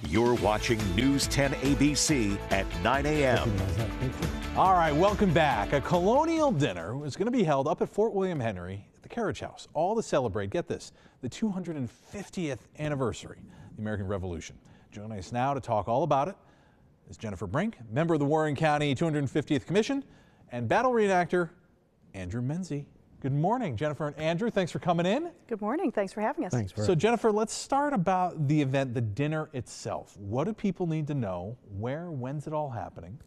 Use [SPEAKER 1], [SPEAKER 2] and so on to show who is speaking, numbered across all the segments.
[SPEAKER 1] You're watching News 10 ABC at 9 a.m.
[SPEAKER 2] All right, welcome back. A Colonial dinner is going to be held up at Fort William Henry at the Carriage House, all to celebrate, get this, the 250th anniversary of the American Revolution. Joining us now to talk all about it is Jennifer Brink, member of the Warren County 250th Commission, and battle reenactor Andrew Menzie. Good morning, Jennifer and Andrew. Thanks for coming in.
[SPEAKER 3] Good morning. Thanks for having us.
[SPEAKER 2] Thanks. So, Jennifer, let's start about the event, the dinner itself. What do people need to know? Where, when's it all happening?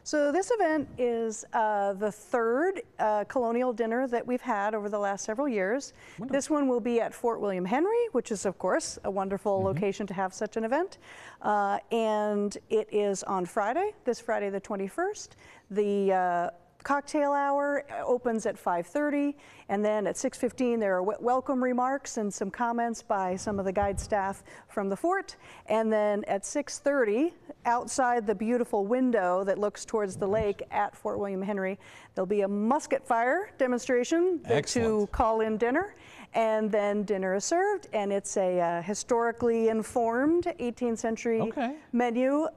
[SPEAKER 3] So this event is the third Colonial dinner that we've had over the last several years. Wonderful. This one will be at Fort William Henry, which is, of course, a wonderful location to have such an event. And it is on Friday, this Friday the 21st. The cocktail hour opens at 5:30, and then at 6:15 there are welcome remarks and some comments by some of the guide staff from the fort. And then at 6:30, outside the beautiful window that looks towards the lake at Fort William Henry, there'll be a musket fire demonstration to call in dinner. And then dinner is served, and it's a historically informed 18th century menu.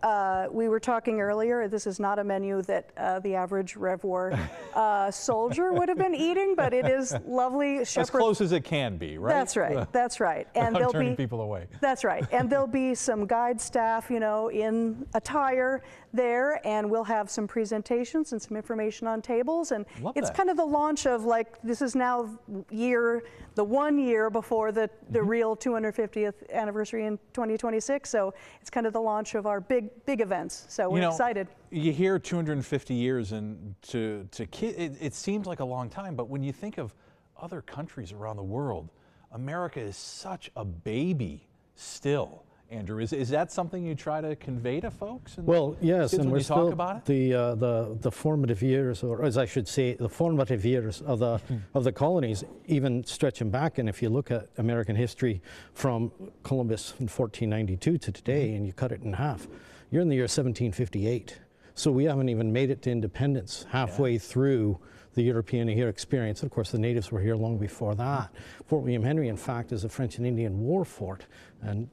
[SPEAKER 3] We were talking earlier, this is not a menu that the average Rev War soldier would have been eating, but it is lovely.
[SPEAKER 2] As close as it can be, right?
[SPEAKER 3] That's right, that's right. And
[SPEAKER 2] there'll turning people away. That's
[SPEAKER 3] right, and there'll be some guide staff, you know, in attire there, and we'll have some presentations and some information on tables. And it's kind of the launch of, like, this is now the 1 year before the real 250th anniversary in 2026. So it's kind of the launch of our big events. So we're excited.
[SPEAKER 2] You hear 250 years, and it seems like a long time, but when you think of other countries around the world, America is such a baby still. Andrew, is that something you try to convey to folks?
[SPEAKER 4] Well, yes, and we're still
[SPEAKER 2] about it?
[SPEAKER 4] the formative years, or as I should say, the formative years of the colonies, even stretching back. And if you look at American history from Columbus in 1492 to today, and you cut it in half, you're in the year 1758. So we haven't even made it to independence halfway through the European experience. Of course, the natives were here long before that. Fort William Henry, in fact, is a French and Indian War fort, and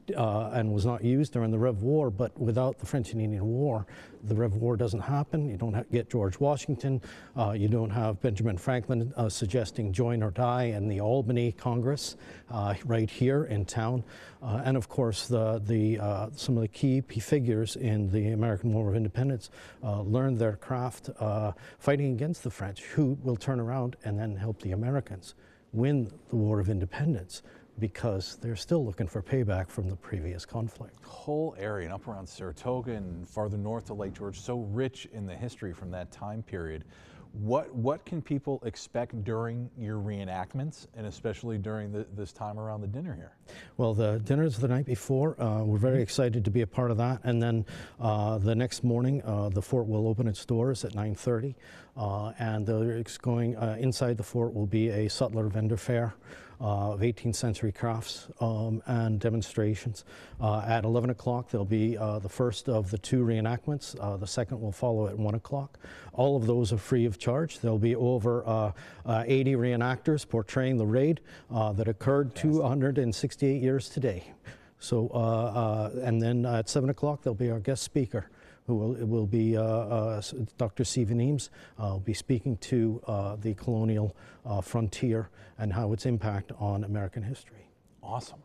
[SPEAKER 4] was not used during the Rev War. But without the French and Indian War, the Rev War doesn't happen. You don't get George Washington. You don't have Benjamin Franklin suggesting join or die in the Albany Congress right here in town. And of course, some of the key figures in the American War of Independence learned their craft fighting against the French, who will turn around and then help the Americans win the War of Independence, because they're still looking for payback from the previous conflict.
[SPEAKER 2] Whole area and up around Saratoga and farther north to Lake George, so rich in the history from that time period. What can people expect during your reenactments, and especially during this time around the dinner here?
[SPEAKER 4] Well, the dinner's the night before. We're very excited to be a part of that. And then the next morning, the fort will open its doors at 9:30. And it's going inside the fort will be a sutler vendor fair of 18th century crafts and demonstrations. At 11 o'clock, there'll be the first of the two reenactments. The second will follow at 1 o'clock. All of those are free of charge. There'll be over 80 reenactors portraying the raid that occurred 268 years today. So, and then at 7 o'clock, there'll be our guest speaker, who will be Dr. Stephen Eames, will be speaking to the colonial frontier and how its impact on American history.
[SPEAKER 2] Awesome.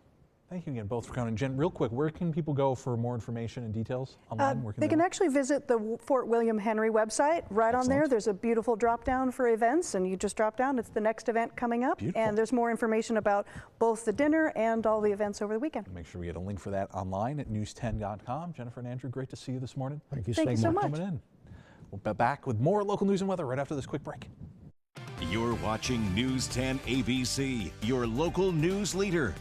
[SPEAKER 2] Thank you again both for coming. Jen, real quick, where can people go for more information and details online?
[SPEAKER 3] They can actually visit the Fort William Henry website. Right on there, there's a beautiful drop down for events, and you just drop down. It's the next event coming up. Beautiful. And there's more information about both the dinner and all the events over the weekend.
[SPEAKER 2] Make sure we get a link for that online at news10.com. Jennifer and Andrew, great to see you this morning.
[SPEAKER 4] Thank you
[SPEAKER 3] so much.
[SPEAKER 2] Coming in. We'll be back with more local news and weather right after this quick break.
[SPEAKER 1] You're watching News 10 ABC, your local news leader.